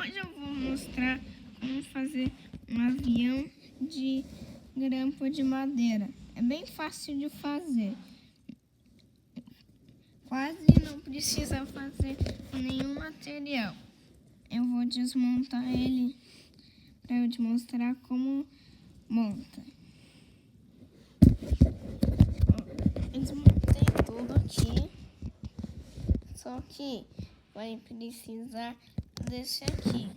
Hoje eu vou mostrar como fazer um avião de grampo de madeira. É bem fácil de fazer. Quase não precisa fazer nenhum material. Eu vou desmontar ele para eu te mostrar como monta. Eu desmontei tudo aqui. Só que vai precisar desse aqui.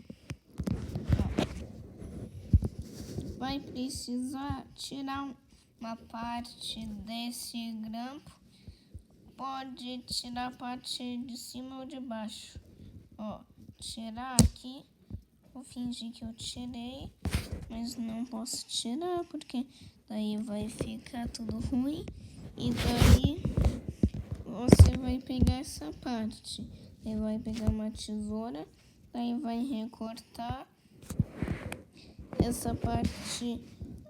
Vai precisar tirar uma parte desse grampo. Pode tirar a parte de cima ou de baixo. Tirar aqui. Vou fingir que eu tirei, mas não posso tirar porque daí vai ficar tudo ruim. E daí você vai pegar essa parte. Aí vai pegar uma tesoura, daí vai recortar essa parte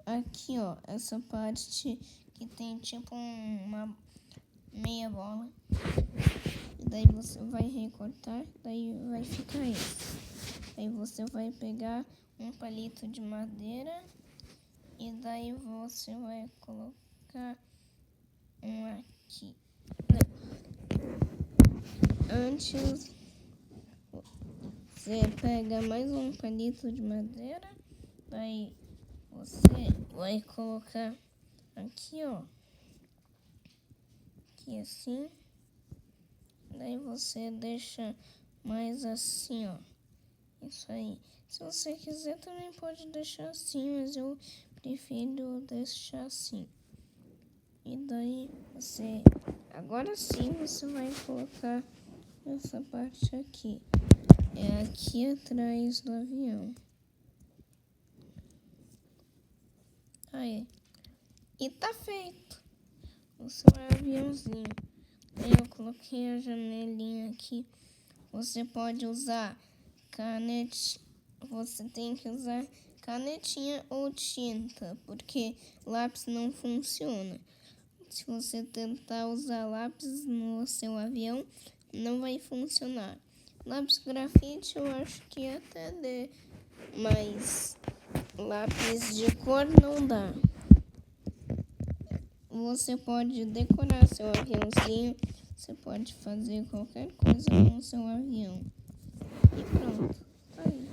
aqui, essa parte que tem tipo uma meia bola. E daí você vai recortar, daí vai ficar isso. Aí você vai pegar um palito de madeira e daí você vai colocar um aqui. Antes, você pega mais um palito de madeira, daí você vai colocar aqui, aqui assim, daí você deixa mais assim, isso aí. Se você quiser também pode deixar assim, mas eu prefiro deixar assim. E daí agora sim você vai colocar essa parte aqui. É aqui atrás do avião. Aí. E tá feito o seu aviãozinho. Aí eu coloquei a janelinha aqui. Você pode usar caneta. Você tem que usar canetinha ou tinta, porque lápis não funciona. Se você tentar usar lápis no seu avião, não vai funcionar. Lápis grafite eu acho que até dê, mas lápis de cor não dá. Você pode decorar seu aviãozinho, você pode fazer qualquer coisa com seu avião. E pronto, tá aí.